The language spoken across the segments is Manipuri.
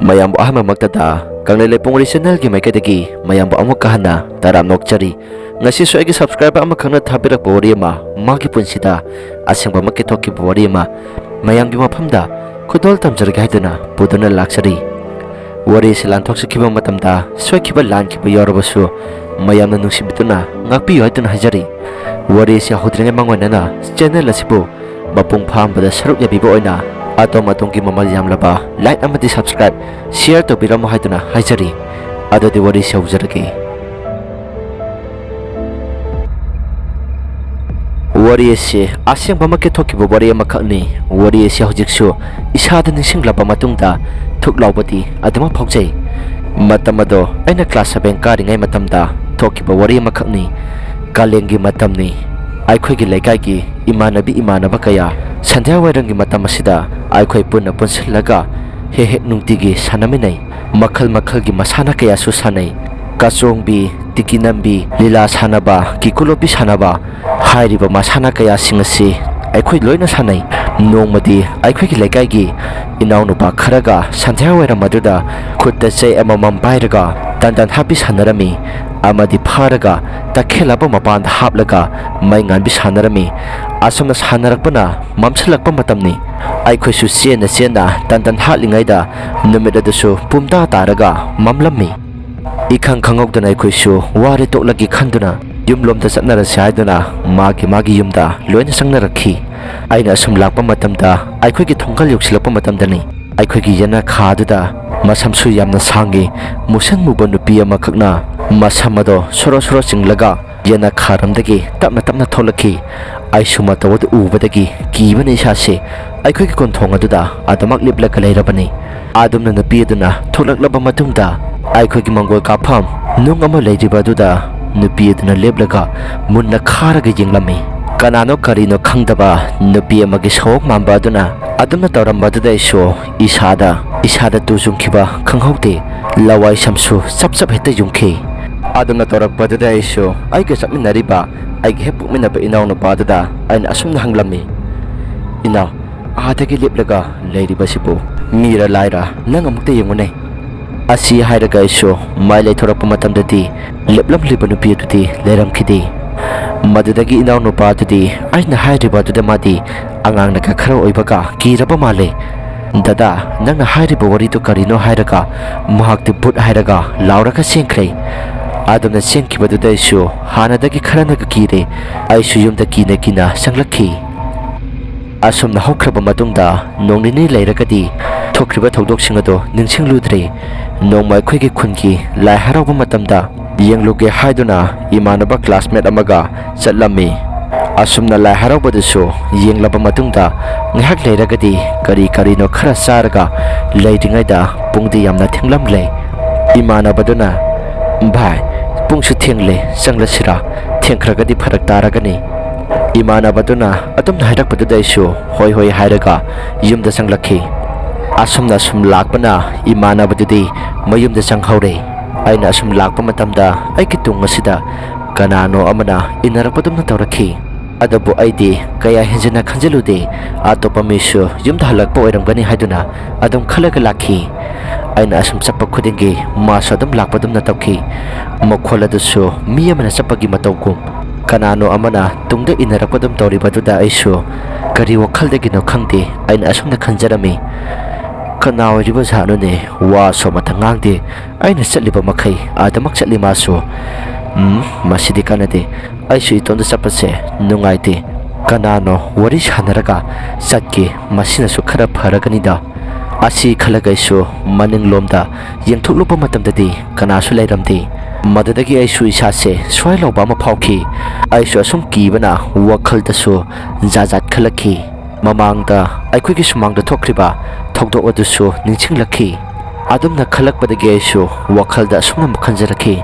ꯃꯌꯥꯝꯕꯨ ꯑꯍꯥꯟꯕꯃꯛꯇꯗ ꯀꯪꯂꯩꯄꯨꯡ ꯆꯦꯅꯦꯜꯒꯤ ꯃꯥꯏꯀꯩꯗꯒꯤ ꯃꯌꯥꯝꯕꯨ ꯑꯃꯨꯛꯀ ꯍꯟꯅ ꯇꯔꯥꯝꯅ ꯑꯣꯛꯆꯔꯤ. ꯉꯁꯤꯁꯨ ꯑꯩꯒꯤ ꯁꯕꯁꯀ꯭ꯔꯥꯏꯕꯔ ꯑꯃꯈꯛꯅ ꯊꯥꯕꯤꯔꯛꯄ ꯋꯥꯔꯤ ꯑꯃ, ꯃꯥꯒꯤ ꯄꯨꯟꯁꯤꯗ ꯑꯁꯦꯡꯕꯃꯛꯀꯤ ꯊꯣꯛꯈꯤꯕ ꯋꯥꯔꯤ ꯑꯃ ꯃꯌꯥꯝꯒꯤ ꯃꯐꯝꯗ ꯈꯨꯗꯣꯜ ꯇꯝꯖꯔꯒꯦ ꯍꯥꯏꯗꯨꯅ ꯄꯨꯗꯨꯅ ꯂꯥꯛꯆꯔꯤ. ꯋꯥꯔꯤ ꯑꯁꯤ ꯂꯥꯟꯊꯣꯛꯆꯈꯤꯕ ꯃꯇꯝꯗ ꯁꯣꯏꯈꯤꯕ ꯂꯥꯟꯈꯤꯕ ꯌꯥꯎꯔꯕꯁꯨ ꯃꯌꯥꯝꯅ ꯅꯨꯡꯁꯤꯕꯤꯗꯨꯅ ꯉꯥꯛꯄꯤꯌꯨ ꯍꯥꯏꯗꯨꯅ ꯍꯥꯏꯖꯔꯤ. ꯋꯥꯔꯤ ꯑꯁꯤ ꯍꯧꯗ꯭ꯔꯤꯉꯩ ꯃꯥꯡꯑꯣꯏꯅꯅ ꯆꯦꯅꯦꯜ ꯑꯁꯤꯕꯨ ꯃꯄꯨꯡ ꯐꯥꯍꯟꯕꯗ ꯁꯔꯨꯛ ꯌꯥꯕꯤꯕ ꯑꯣꯏꯅ ꯑꯗꯣꯝꯒꯤ ꯃꯃꯜ ꯌꯥꯝꯂꯕ ꯂꯥꯏꯛ ꯑꯃꯗꯤ ꯁꯕꯁꯀ꯭ꯔꯥꯏꯕ, ꯁꯤꯌꯔ ꯇꯧꯕꯤꯔꯝꯃꯨ ꯍꯥꯏꯗꯨꯅ ꯍꯥꯏꯖꯔꯤ. ꯑꯗꯨꯗꯤ ꯋꯥꯔꯤ ꯑꯁꯤ ꯍꯧꯖꯔꯒꯦ. ꯋꯥꯔꯤ ꯑꯁꯤ ꯑꯁꯦꯡꯕꯃꯛꯀꯤ ꯊꯣꯛꯈꯤꯕ ꯋꯥꯔꯤ ꯑꯃꯈꯛꯅꯤ. ꯋꯥꯔꯤ ꯑꯁꯤ ꯍꯧꯖꯤꯛꯁꯨ ꯏꯁꯥꯗ ꯅꯤꯡꯁꯤꯡꯂꯕ ꯃꯇꯨꯡꯗ ꯊꯨꯛ ꯂꯥꯎꯕꯗꯤ ꯑꯗꯨꯃꯛ ꯐꯥꯎꯖꯩ. ꯃꯇꯝ ꯑꯗꯣ ꯑꯩꯅ ꯀ꯭ꯂꯥꯁ 7 ꯀꯥꯔꯤꯉꯩ ꯃꯇꯝꯗ ꯊꯣꯛꯈꯤꯕ ꯋꯥꯔꯤ ꯑꯃꯈꯛꯅꯤ. ꯀꯥꯂꯦꯟꯒꯤ ꯃꯇꯝꯅꯤ. ꯑꯩꯈꯣꯏꯒꯤ ꯂꯩꯀꯥꯏꯒꯤ ꯏꯃꯥꯟꯅꯕ ꯀꯌꯥ ꯁꯟꯙ꯭ꯌꯥ ꯋꯥꯏꯔꯝꯒꯤ ꯃꯇꯝ ꯑꯁꯤꯗ ꯑꯩꯈꯣꯏ ꯄꯨꯟꯅ ꯄꯨꯟꯁꯤꯜꯂꯒ ꯍꯦꯛ ꯅꯨꯡꯇꯤꯒꯤ ꯁꯥꯟꯅꯃꯤꯟꯅꯩ. ꯃꯈꯜ ꯃꯈꯜꯒꯤ ꯃꯁꯥꯟꯅ ꯀꯌꯥꯁꯨ ꯁꯥꯟꯅꯩ. ꯀꯆꯣꯡꯕꯤ, ꯇꯤꯀꯤ ꯅꯝꯕꯤ, ꯂꯤꯂꯥ ꯁꯥꯟꯅꯕ, ꯀꯤꯀꯨ ꯂꯣꯠꯄꯤ ꯁꯥꯟꯅꯕ, ꯍꯥꯏꯔꯤꯕ ꯃꯁꯥꯟꯅ ꯀꯌꯥꯁꯤꯡ ꯑꯁꯤ ꯑꯩꯈꯣꯏ ꯂꯣꯏꯅ ꯁꯥꯟꯅꯩ. ꯅꯣꯡꯃꯗꯤ ꯑꯩꯈꯣꯏꯒꯤ ꯂꯩꯀꯥꯏꯒꯤ ꯏꯅꯥꯎꯅꯨꯄꯥ ꯈꯔꯒ ꯁꯟꯙ꯭ꯌꯥ ꯋꯥꯏꯔꯝ ꯑꯗꯨꯗ ꯈꯨꯠꯇ ꯆꯩ ꯑꯃꯃꯝ ꯄꯥꯏꯔꯒ ꯇꯟꯗꯟ ꯍꯥꯞꯄꯤ ꯁꯥꯟꯅꯔꯝꯃꯤ. ꯑꯃꯗꯤ ꯐꯥꯔꯒ ꯇꯈꯦꯜ ꯑꯃ ꯃꯄꯥꯟꯗ ꯍꯥꯞꯂꯒ ꯃꯩ ꯉꯥꯟꯕꯤ ꯁꯥꯟꯅꯔꯝꯃꯤ. ꯑꯁꯨꯝꯅ ꯁꯥꯟꯅꯔꯛꯄꯅ ꯃꯝꯁꯤꯜꯂꯛꯄ ꯃꯇꯝꯅꯤ. ꯑꯩꯈꯣꯏꯁꯨ ꯆꯦꯟꯅ ꯇꯟꯗꯟ ꯍꯥꯠꯂꯤꯉꯩꯗ ꯅꯨꯃꯤꯠ ꯑꯗꯨꯁꯨ ꯄꯨꯝꯇꯥ ꯇꯥꯔꯒ ꯃꯝꯂꯝꯃꯤ. ꯏꯈꯪ ꯈꯪꯍꯧꯗꯅ ꯑꯩꯈꯣꯏꯁꯨ ꯋꯥꯔꯦ ꯇꯣꯛꯂꯒꯦ ꯈꯟꯗꯨꯅ ꯌꯨꯝꯂꯣꯝꯗ ꯆꯠꯅꯔꯁꯤ ꯍꯥꯏꯗꯨꯅ ꯃꯥꯒꯤ ꯌꯨꯝꯗ ꯂꯣꯏꯅ ꯆꯪꯅꯔꯛꯈꯤ. ꯑꯩꯅ ꯑꯁꯨꯝ ꯂꯥꯛꯄ ꯃꯇꯝꯗ ꯑꯩꯈꯣꯏꯒꯤ ꯊꯣꯡꯒꯜ ꯌꯧꯁꯤꯜꯂꯛꯄ ꯃꯇꯝꯗꯅꯤ ꯑꯩꯈꯣꯏꯒꯤ ꯌꯦꯅꯈꯥꯗꯨꯗ ꯃꯁꯝꯁꯨ ꯌꯥꯝꯅ ꯁꯥꯡꯉꯤ ꯃꯨꯁꯟ ꯃꯨꯕ ꯅꯨꯄꯤ ꯑꯃꯈꯛꯅ ꯃꯁꯝ ꯑꯗꯣ ꯁꯣꯔꯣ ꯆꯤꯡꯂꯒ ꯌꯦꯅꯈꯥꯔꯣꯝꯗꯒꯤ ꯇꯞꯅ ꯊꯣꯛꯂꯛꯈꯤ. ꯑꯩꯁꯨ ꯃꯇꯧ ꯑꯗꯨ ꯎꯕꯗꯒꯤ ꯀꯤꯕꯅ ꯏꯁꯥꯁꯦ ꯑꯩꯈꯣꯏꯒꯤ ꯀꯣꯟꯊꯣꯡ ꯑꯗꯨꯗ ꯑꯗꯨꯃꯛ ꯂꯦꯞꯂꯒ ꯂꯩꯔꯕꯅꯤ. ꯑꯗꯨꯝꯅ ꯅꯨꯄꯤ ꯑꯗꯨꯅ ꯊꯣꯛꯂꯛꯂꯕ ꯃꯇꯨꯡꯗ ꯑꯩꯈꯣꯏꯒꯤ ꯃꯪꯒꯣꯜ ꯀꯥꯞꯐꯝ ꯅꯨꯡ ꯑꯃ ꯂꯩꯔꯤꯕ ꯑꯗꯨꯗ ꯅꯨꯄꯤ ꯑꯗꯨꯅ ꯂꯦꯞꯂꯒ ꯃꯨꯟꯅ ꯈꯥꯔꯒ ꯌꯦꯡꯂꯝꯃꯤ. ꯀꯅꯥꯅꯣ ꯀꯔꯤꯅꯣ ꯈꯪꯗꯕ ꯅꯨꯄꯤ ꯑꯃꯒꯤ ꯁꯑꯣꯡ ꯃꯥꯟꯕ ꯑꯗꯨꯅ ꯑꯗꯨꯝꯅ ꯇꯧꯔꯝꯕꯗꯨꯗ ꯑꯩꯁꯨ ꯏꯁꯥꯗ ꯇꯨ ꯆꯨꯡꯈꯤꯕ ꯈꯪꯍꯧꯗꯦ. ꯂꯋꯥꯏ ꯁꯝꯁꯨ ꯆꯞ ꯍꯦꯛꯇ ꯌꯨꯡꯈꯤ. ꯑꯗꯨꯝꯅ ꯇꯧꯔꯛꯄꯗꯨꯗ ꯑꯩꯁꯨ ꯑꯩꯒ ꯆꯠꯃꯤꯟꯅꯔꯤꯕ ꯑꯩꯒꯤ ꯍꯦꯛ ꯄꯣꯛꯃꯤꯟꯅꯕ ꯏꯅꯥꯎꯅꯨꯄꯥ ꯑꯗꯨꯗ ꯑꯩꯅ ꯑꯁꯨꯝꯅ ꯍꯪꯂꯝꯃꯤ. "ꯏꯅꯥꯎ, ꯑꯥꯗꯒꯤ ꯂꯦꯞꯂꯒ ꯂꯩꯔꯤꯕꯁꯤꯕꯨ ꯃꯤꯔ ꯂꯥꯏꯔ ꯅꯪ ꯑꯃꯨꯛꯇ ꯌꯦꯡꯉꯨꯅꯦ." ꯑꯁꯤ ꯍꯥꯏꯔꯒ ꯑꯩꯁꯨ ꯃꯥꯏ ꯂꯩꯊꯣꯔꯛꯄ ꯃꯇꯝꯗꯗꯤ ꯂꯦꯞꯂꯝꯂꯤꯕ ꯅꯨꯄꯤ ꯑꯗꯨꯗꯤ ꯂꯩꯔꯝꯈꯤꯗꯦ. ꯃꯗꯨꯗꯒꯤ ꯏꯅꯥꯎꯅꯨꯄꯥ ꯑꯗꯨꯗꯤ ꯑꯩꯅ ꯍꯥꯏꯔꯤꯕ ꯑꯗꯨꯗ ꯃꯥꯗꯤ ꯑꯉꯥꯡꯅꯒ ꯈꯔ ꯑꯣꯏꯕꯒ ꯀꯤꯔꯕ ꯃꯥꯜꯂꯦ. "ꯗꯗꯥ, ꯅꯪꯅ ꯍꯥꯏꯔꯤꯕ ꯋꯥꯔꯤꯗꯨ ꯀꯔꯤꯅꯣ?" ꯍꯥꯏꯔꯒ ꯃꯍꯥꯛꯇꯤ ꯚꯨꯠ ꯍꯥꯏꯔꯒ ꯂꯥꯎꯔꯒ ꯆꯦꯟꯈ꯭ꯔꯦ. ꯑꯗꯨꯝꯅ ꯆꯦꯟꯈꯤꯕꯗꯨꯗ ꯑꯩꯁꯨ ꯍꯥꯟꯅꯗꯒꯤ ꯈꯔꯅꯒ ꯀꯤꯔꯦ. ꯑꯩꯁꯨ ꯌꯨꯝꯗ ꯀꯤꯅ ꯆꯪꯂꯛꯈꯤ. ꯑꯁꯨꯝꯅ ꯍꯧꯈ꯭ꯔꯕ ꯃꯇꯨꯡꯗ ꯅꯣꯡ ꯅꯤꯅꯤ ꯂꯩꯔꯒꯗꯤ ꯊꯣꯛꯈ꯭ꯔꯤꯕ ꯊꯧꯗꯣꯛꯁꯤꯡ ꯑꯗꯨ ꯅꯤꯡꯁꯤꯡꯂꯨꯗ꯭ꯔꯦ. ꯅꯣꯡꯃ ꯑꯩꯈꯣꯏꯒꯤ ꯈꯨꯟꯒꯤ ꯂꯥꯏ ꯍꯔꯥꯎꯕ ꯃꯇꯝꯗ ꯌꯦꯡꯂꯨꯒꯦ ꯍꯥꯏꯗꯨꯅ 이만ꯕ ꯀ꯭ꯂꯥꯁꯃꯦꯠ ꯑꯃꯒ ꯆꯠꯂꯝꯃꯤ. ꯑꯁꯨꯝꯅ ꯂꯥꯏ ꯍꯔꯥꯎꯕꯗꯨꯁꯨ ꯌꯦꯡꯂꯕ ꯃꯇꯨꯡꯗ ꯉꯥꯏꯍꯥꯛ ꯂꯩꯔꯒꯗꯤ ꯀꯔꯤꯅꯣ ꯈꯔ ꯆꯥꯔꯒ ꯂꯩꯔꯤꯉꯩꯗ ꯄꯨꯡꯗꯤ ꯌꯥꯝꯅ ꯊꯦꯡꯂꯝꯂꯦ. 이만ꯕꯗꯨꯅ "ꯚꯥꯏ, ꯄꯨꯡꯁꯨ ꯊꯦꯡꯂꯦ, ꯆꯪꯂꯁꯤꯔꯥ? ꯊꯦꯡꯈ꯭ꯔꯒꯗꯤ ꯐꯔꯛ ꯇꯥꯔꯒꯅꯤ." 이만ꯕꯗꯨꯅ ꯑꯗꯨꯝꯅ ꯍꯥꯏꯔꯛꯄꯗꯨꯗ ꯑꯩꯁꯨ ꯍꯣꯏ ꯍꯥꯏꯔꯒ ꯌꯨꯝꯗ ꯆꯪꯂꯛꯈꯤ. ꯑꯁꯨꯝꯅ ꯂꯥꯛꯄꯅ 이만ꯕꯗꯨꯗꯤ ꯃꯌꯨꯝꯗ ꯆꯪꯍꯧꯔꯦ. ꯑꯩꯅ ꯑꯁꯨꯝ ꯂꯥꯛꯄ ꯃꯇꯝꯗ ꯑꯩꯒꯤ ꯇꯨꯡ ꯑꯁꯤꯗ ꯀꯅꯥꯅꯣ ꯑꯃꯅ ꯏꯟꯅꯔꯛꯄꯗꯨꯝꯅ ꯇꯧꯔꯛꯈꯤ. ꯑꯗꯨꯕꯨ ꯑꯩꯗꯤ ꯀꯌꯥ ꯍꯦꯟꯖꯤꯟꯅ ꯈꯟꯖꯤꯜꯂꯨꯗꯦ. ꯑꯇꯣꯞꯄ ꯃꯤꯁꯨ ꯌꯨꯝꯗ ꯍꯜꯂꯛꯄ ꯑꯣꯏꯔꯝꯒꯅꯤ ꯍꯥꯏꯗꯨꯅ ꯑꯗꯨꯝ ꯈꯜꯂꯒ ꯂꯥꯛꯈꯤ. ꯑꯩꯅ ꯑꯁꯨꯝ ꯆꯠꯄ ꯈꯨꯗꯤꯡꯒꯤ ꯃꯥꯁꯨ ꯑꯗꯨꯝ ꯂꯥꯛꯄꯗꯨꯝꯅ ꯇꯧꯈꯤ. ꯃꯈꯣꯜ ꯑꯗꯨꯁꯨ ꯃꯤ ꯑꯃꯅ ꯆꯠꯄꯒꯤ ꯃꯇꯧꯒꯨꯝ. ꯀꯅꯥꯅꯣ ꯑꯃꯅ ꯇꯨꯡꯗ ꯏꯟꯅꯔꯛꯄꯗꯨꯝ ꯇꯧꯔꯤꯕꯗꯨꯗ ꯑꯩꯁꯨ ꯀꯔꯤ ꯋꯥꯈꯜꯗꯒꯤꯅꯣ ꯈꯪꯗꯦ ꯑꯩꯅ ꯑꯁꯨꯝꯅ ꯈꯟꯖꯔꯝꯃꯤ. ꯀꯅꯥ ꯑꯣꯏꯔꯤꯕ ꯖꯥꯠꯅꯣꯅꯦ? ꯋꯥꯁꯨ ꯑꯃꯠꯇ ꯉꯥꯡꯗꯦ. ꯑꯩꯅ ꯆꯠꯂꯤꯕ ꯃꯈꯩ ꯑꯗꯨꯃꯛ ꯆꯠꯂꯤ ꯃꯥꯁꯨ. ꯃꯁꯤꯗꯤ ꯀꯥꯟꯅꯗꯦ. ꯑꯩꯁꯨ ꯏꯇꯣꯝꯗ ꯆꯠꯄꯁꯦ ꯅꯨꯡꯉꯥꯏꯇꯦ. ꯀꯅꯥꯅꯣ ꯋꯥꯔꯤ ꯁꯥꯟꯅꯔꯒ ꯆꯠꯀꯦ, ꯃꯁꯤꯅꯁꯨ ꯈꯔ ꯐꯔꯒꯅꯤꯗ. ꯑꯁꯤ ꯈꯜꯂꯒ ꯑꯩꯁꯨ ꯃꯅꯤꯡꯂꯣꯝꯗ ꯌꯦꯡꯊꯣꯛꯂꯨꯕ ꯃꯇꯝꯗꯗꯤ ꯀꯅꯥꯁꯨ ꯂꯩꯔꯝꯗꯦ. ꯃꯗꯨꯗꯒꯤ ꯑꯩꯁꯨ ꯏꯁꯥꯁꯦ ꯁ꯭ꯋꯥꯏ ꯂꯥꯎꯕ ꯑꯃ ꯐꯥꯎꯈꯤ. ꯑꯩꯁꯨ ꯑꯁꯨꯝ ꯀꯤꯕꯅ ꯋꯥꯈꯜꯗꯁꯨ ꯖꯥꯠ ꯈꯜꯂꯛꯈꯤ. ꯃꯃꯥꯡꯗ ꯑꯩꯈꯣꯏꯒꯤ ꯁꯨꯃꯥꯡꯗ ꯊꯣꯛꯈ꯭ꯔꯤꯕ ꯊꯧꯗꯣꯛ ꯑꯗꯨꯁꯨ ꯅꯤꯡꯁꯤꯡꯂꯛꯈꯤ. ꯑꯗꯨꯝꯅ ꯈꯜꯂꯛꯄꯗꯒꯤ ꯑꯩꯁꯨ ꯋꯥꯈꯜꯗ ꯑꯁꯨꯝꯅ ꯈꯟꯖꯔꯛꯈꯤ.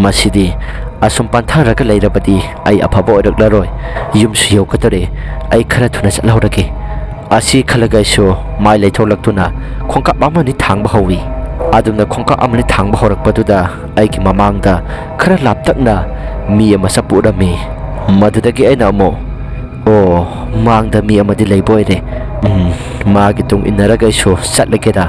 ꯃꯁꯤꯗꯤ ꯑꯁꯨꯝ ꯄꯟꯊꯔꯒ ꯂꯩꯔꯕꯗꯤ ꯑꯩ ꯑꯐꯕ ꯑꯣꯏꯔꯛꯂꯔꯣꯏ. ꯌꯨꯝꯁꯨ ꯌꯧꯒꯗꯧꯔꯦ. ꯑꯩ ꯈꯔ ꯊꯨꯅ ꯆꯠꯍꯧꯔꯒꯦ. ꯑꯁꯤ ꯈꯜꯂꯒ ꯑꯩꯁꯨ ꯃꯥꯏ ꯂꯩꯊꯣꯛꯂꯛꯇꯨꯅ ꯈꯣꯡꯀꯥꯞ ꯑꯃꯅꯤ ꯊꯥꯡꯕ ꯍꯧꯋꯤ. ꯑꯗꯨꯝꯅ ꯈꯣꯡꯀꯥꯞ ꯑꯃꯅꯤ ꯊꯥꯡꯕ ꯍꯧꯔꯛꯄꯗꯨꯗ ꯑꯩꯒꯤ ꯃꯃꯥꯡꯗ ꯈꯔ ꯂꯥꯞꯇꯛꯅ ꯃꯤ ꯑꯃ ꯆꯠꯄ ꯎꯔꯝꯃꯤ. ꯃꯗꯨꯗꯒꯤ ꯑꯩꯅ ꯑꯃꯨꯛ ꯃꯥꯡꯗ ꯃꯤ ꯑꯃꯗꯤ ꯂꯩꯕ ꯑꯣꯏꯔꯦ. ꯃꯥꯒꯤ ꯇꯨꯡ ꯏꯟꯅꯔꯒ ꯑꯩꯁꯨ ꯆꯠꯂꯒꯦꯗ.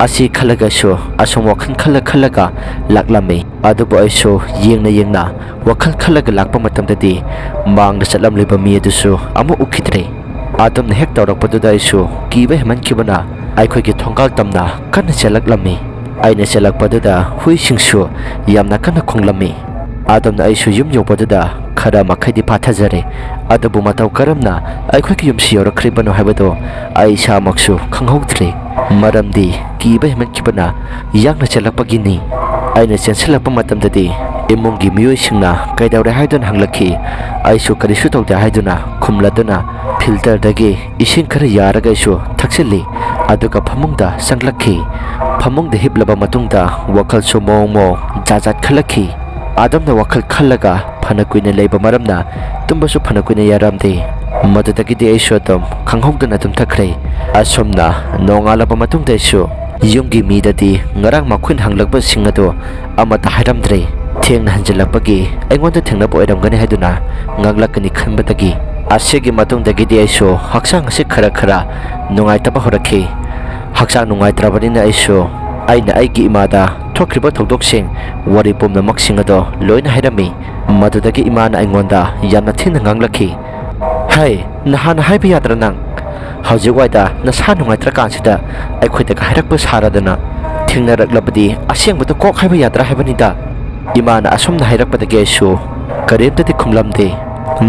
Asi khalagashu asum wakhal khalaga laklami adubu aisu yengna wakhal khalaga lakpa matamdadi mangda chatlam liba mi adusu amu ukhitre adum na hek tawrakpaduda aisu kiba heman kibana aikhoi gi thongal tamna kan chalaklami aina chalakpaduda huisingsu yamna kan khonglami adum na aisu yum yopaduda khara makhai di pathajare adubu matau karamna aikhoi gi yumsi yorakribano habado aisha maksu khanghoutre maramdi kiba heman kibana yakna chalakpagini aina chensilakpa matamdadi imungi miyoi singna kaidawre haidon hanglakhi aisu karisu tawda haiduna khumladuna filter dagi ising khara yaraga isu thaksilli aduga phamungda sanglakhi phamungda hiblaba matungda wakhal su mo jajat khalakhi adamna wakhal khallaga phanakuina leiba maramna tumbasu phanakuina yaramde madudagi de aisu atom khanghongdana tum thakre asomna nongalaba matungda isu yumgi midadi ngarang makhun hanglakba singado amata hairamdre thengna hanjalakpagi aingonda thengnaba oiramgani haiduna ngaglakani khanbadagi asigi matungdagi di aisu haksang ase khara nungaitaba horakhi haksang nungaitrabanina aisu aina aigi imada thokriba thodoksin wari pomna maksingado loina hairami madudagi imana aingonda yamna thina nganglakhi hai nahana haibi yadra nang hauji waida nasa nungaitra kansida aikhoida ka hairakpa saradana thengnaraklabadi asengbada kok haiba yadra haibanida imana asomna hairakpadagi aisu karemtadi khumlamde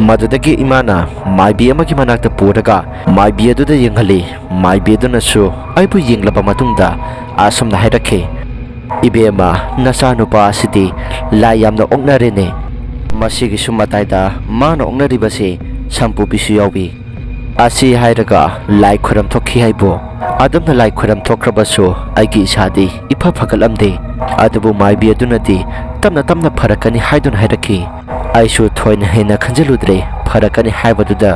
madudagi imana maibi amagi manakta puraga maibi aduda yenghali maibi adunasu aibu yenglaba matungda asomna hairakhe ibema nasa nupa asidi lai yamna oknarene masigi sumataida mana oknaribase sampu bisu yawi asi hairaga lai khuram thokhi haibo adamna lai khuram thokrabasu aigi isadi ifa phagalamde adubu maibi adunati tamna pharakani haidun hairakhi aisu thoina hena khanjaludre pharakani haibaduda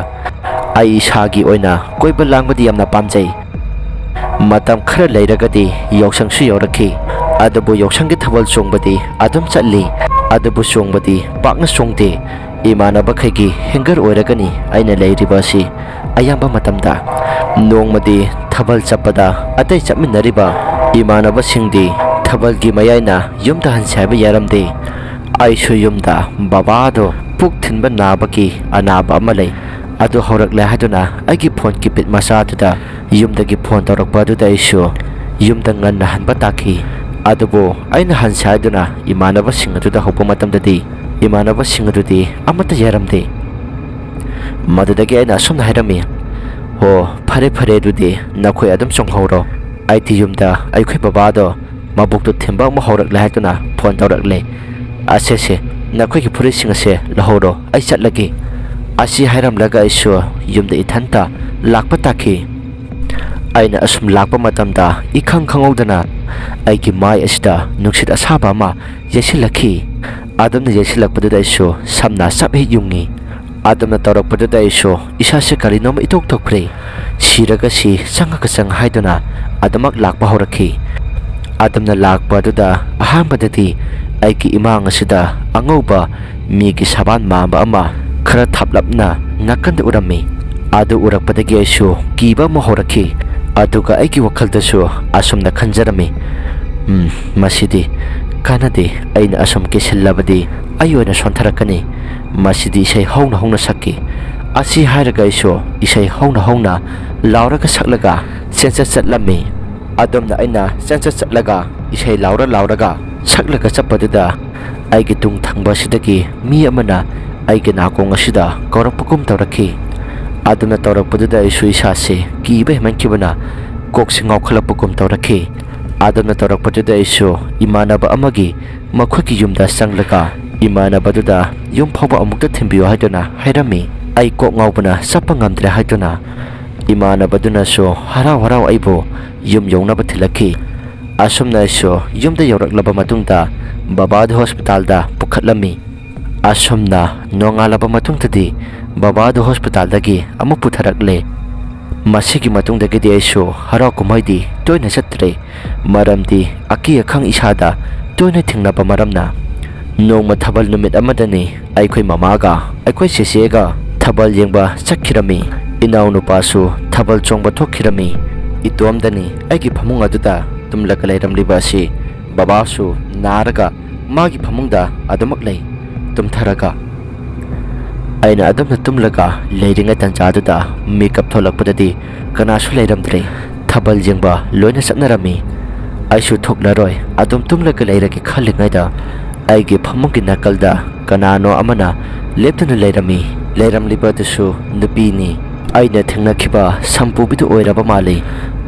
ai isagi oina koiba langbadi yamna pamjai matam khara leiragadi yoksangsu yorakhi adabu yoksangi thabal chongbadi adam chatli adabu chongbadi pakna chongde imana bakhaigi hengar oiragani aina leiribasi ayamba matamda nongmadi thabal chapada atai chapminariba imana basingdi thabalgi mayaina yumda hansaiba yaramde aisu yumda babado puk thinba nabaki anaba amalai adu horakle haduna agi phone kipit masatuda yumdagi phone torakpa adu aisu yumda nganna hanba takhi adubo aina hansaiduna imanaba singatuda hopa matamdadi imanaba singadudi amata yaramde madudagi aina asomna hairami ho phare dudi nakhoi adam songhoro aiti yumda aikhoi babado mabuktu thimba ma horakle haduna phone torakle asese nakhoi ki phuri singase lahoro ai chatlagi asi hairam laga isu yumda ithanta lakpa takhi aina asum lakpa matamda ikhang khangodana aigi mai asida nuksit asaba ma yesilakhi adamna yesilakpaduda isu samna sabhe yungi adamna tawrakpaduda isu isase karinoma itok tokpre siraga si sangaka sang haiduna adamak lakpa horakhi adamna lakpaduda ahambadati aigi imang asida angauba migi saban mamba ama khara thaplapna nakanda urami adu urakpadagi aisu kiba mohorakhi aduga aigi wakhaldasu asomna khanjarami masidi kanade aina asom ke sillabadi ayoina sontharakani masidi isai hongna sakki asi hairaga aisu isai hongna lauraga saklaga sensa chatlami adamna aina sensa chatlaga isai lauraga saklaga chapaduda aigi tung thangba sidagi mi amana aigi nakong asida kaurapagum tawrakhi aduna tawrakpaduda isu isase kiba heman kibana kokse ngawkhalapagum tawrakhi aduna tawrakpaduda isu imanaba amagi makhwaki yumda sanglaga imanabaduda yum phawba amukta thimbiyo haiduna hairami ai kok ngawbana sapa ngamdre haiduna imanabaduna so harau aibo yum yongnaba thilakhi asomna isu yumda yoraklaba matungda babad hospital da pukhatlami asomna nongalaba matungtadi babad hospital dagi amu putharakle masigi matungdagi di aisu harau kumaidi toina chatre maramdi aki akhang isada toina thingnaba maramna nongma thabal numit amadani aikhoi mamaga aikhoi sesega thabal yengba chakhirami inau nupasu thabal chongba thokhirami itomdani aigi phamung aduda tumlaga layramliba asi babasu naraga magi phamungda adumak lay tumtharaga aina adamna tumlaga leiringa tanjaduda makeup tholakpadadi kanasu leiramdre thabal jengba loina saknarami aisu thoklaroi adum tumlaga leiragi khalingaida aigi phamungi nakalda kanano amana leptuna leirami leiramliba dusu nupini aina thengnakiba sampubidu oiraba mali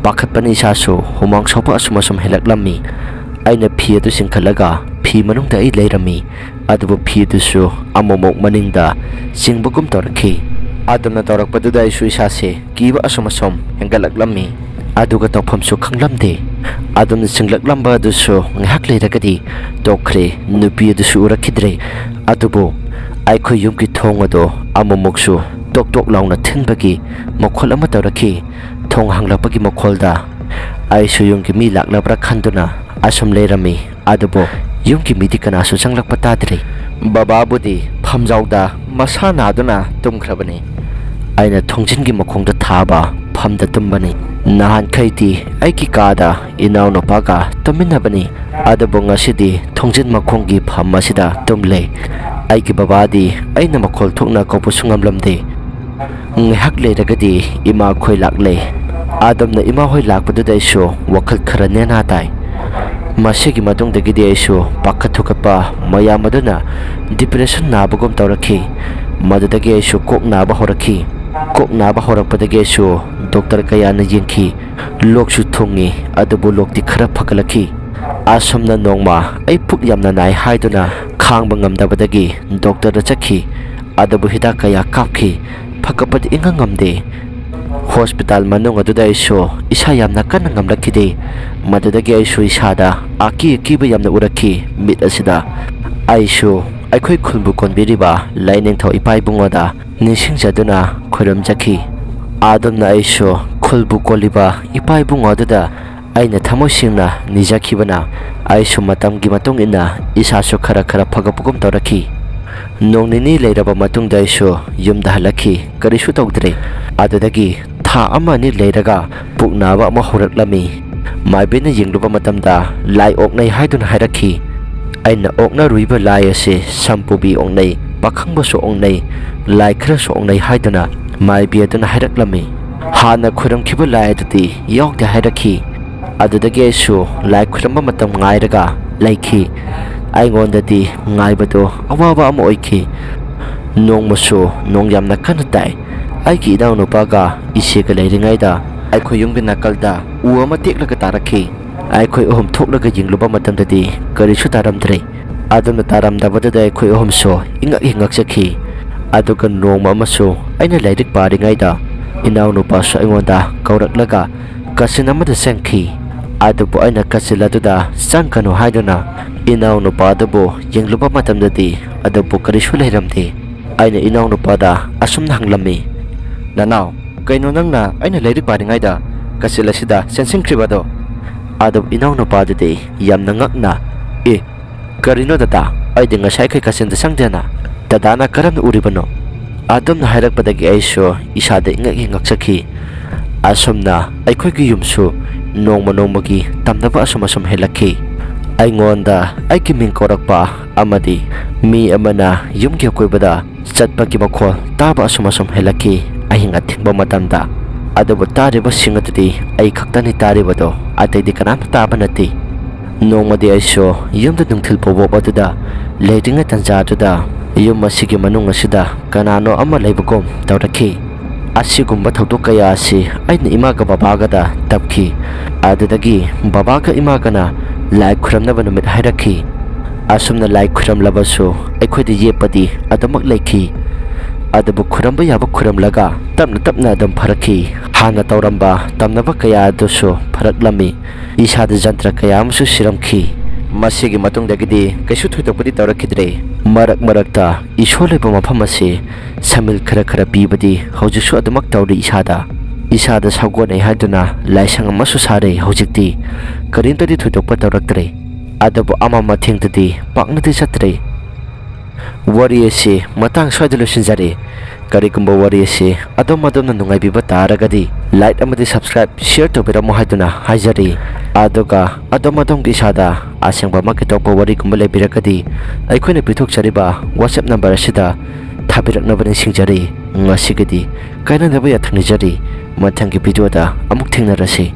pakhatpani sasu humang sopa asumasum helaklammi aina phi adu singkhalaga phi manungda ai leirami adubu phi dusu amomok maningda singbugum torakhi adamna torakpaduda isu isase kiba asumasum hengalaklammi aduga tokphamsu khanglamde adamna singlaklamba dusu ngahak leiragadi tokre nupi dusu urakhidre adubu aikhoi yumki thongado amomoksu tok tok launa thinbagi mokhol ama torakhi thong hanglapagi mokholda aisu yumki mi laknabra khanduna asum leirami adubu yumki midi kanasu changlakpa tadre bababudi phamjauda masana aduna tumkhrabani aina thongjingi mokhongda thaba phamda tumbani nahan khaiti aiki kada inaw no paga tuminabani adubu ngasidi thongjin mokhonggi phammasida tumle aiki babadi aina mokhol thokna kopusungam lamde ngehak leiragadi ima khoi lakle adamna ima hoi lakpaduda isu wakhal khara nena tai masigi matungdagidi aisu pakhathukapa mayamaduna depression nabagum tawrakhi madudagi aisu kok naba horakpadagi aisu doctor kayana yengkhi loksu thungi adubu lokti khara phakalakhi asomna nongma ai puk yamna nai haiduna khangba ngamdabadagi doctor da chakhi adubu hida kaya kapkhi phakapad inga ngamde hospital manung aduda isu isa yamna kan ngamlakhide madudagi isu isada aki kiba yamna urakhi mit asida aisu aikhoi khulbu konbiriba laineng tho ipai bungoda nisingsaduna khoram jakhi adamna aisu khulbu koliba ipai bungoda aina thamosingna nijakhibana aisu matamgi matung ina isasu khara phagapugum torakhi nongnini leiraba matungda aisu yumda halakhi karisu tawdre adudagi tha ama ni leiraga puknaba ama horaklami maibena yengluba matamda lai oknai haidun hairakhi aina okna ruiba lai ase sampubi ongnai pakhangba so ongnai lai khra so ongnai haiduna maibi aduna hairaklami hana khuram khiba lai adudi yokda hairakhi adudagi aisu lai khuramba matam ngairaga laikhi aingondadi ngaibado awaba ama oikhi nongmasu nongyamna kanatai aiki idaw no paga isega leiringaida aikhoi yungbi nakalda u ama teklaga tarakhi aikhoi ohum thoklaga jingluba matamdadi karisu taramdre adamna taramdabada aikhoi ohum so ingak sakhi aduga nongma amasu aina leirik paringaida inaw no pasu aingonda kauraklaga kasinamada sangkhi adubu aina kasiladuda sangkano haiduna inaw no padabu yengluba matamdadi adubu karisu leiramde aina inaw no pada asumna hanglami nanaw kaino nangna aina leirik paringaida kasilasida sensingkribado adab inaw no padade yamna ngakna e karino dada aide ngasai kai kasinda sangdena dadana karam uribano adamna hairakpadagi aisu isada ngaksakhi asumna aikhoigi yumsu nongmagi tamnaba asumasum helakhi aingonda aiki ming korakpa amadi mi amana yumgi koibada chatpagi makhol taba asumasum helakhi ahinga thingba matamda adubu tariba singatudi ai khaktani taribado ataidi kanam taba nati nongmadi aisu yumda nungthil pobobaduda leiringa tanjaduda yum asigi manung asida kanano ama leibagom tawrakhi asigumba thawdok kaya asi aina imaga babagada tapki adudagi babaga imagana lai khuramnaba numit hairakhi asumna lai khuramlabasu aikhodi yepadi adamak leikhi adubu khuramba yaba khuramlaga tapna adam pharakhi hana tawramba tamnaba kaya adusu pharaklami isada jantra kaya amsu siramkhi masigi matungdagidi kaisu thoitokpadi tawrakhidre marakta isoleba mafam ase samil khara pibadi haujisu adumak tawri isada sagonai haiduna laisang amasu sare haujikti karintadi thoitokpa tawraktre adabu amama thengtadi paknati chatre wari ase matang swaidulu sinjare karigumba wari ase adom nungai biba taragadi like amadi subscribe share to bira mo haiduna haijari ꯑꯗꯨꯒ ꯑꯗꯣꯝꯒꯤ ꯏꯁꯥꯗ ꯑꯁꯦꯡꯕ ꯇꯣꯛꯄ ꯋꯥꯔꯤꯒꯨꯝꯕ ꯂꯩꯕꯤꯔꯒꯗꯤ ꯑꯩꯈꯣꯏꯅ ꯄꯤꯊꯣꯛꯆꯔꯤꯕ WhatsApp ꯅꯝꯕꯔ ꯑꯁꯤꯗ ꯊꯥꯕꯤꯔꯛꯅꯕ ꯅꯤꯡꯁꯤꯡꯖꯔꯤ꯫ ꯉꯁꯤꯒꯤꯗꯤ ꯀꯥꯏꯅꯗꯕ ꯌꯥꯊꯪ ꯅꯤꯖꯔꯤ꯫ ꯃꯊꯪꯒꯤ ꯚꯤꯗꯤꯑꯣꯗ ꯑꯃꯨꯛ ꯊꯦꯡꯅꯔꯁꯤ꯫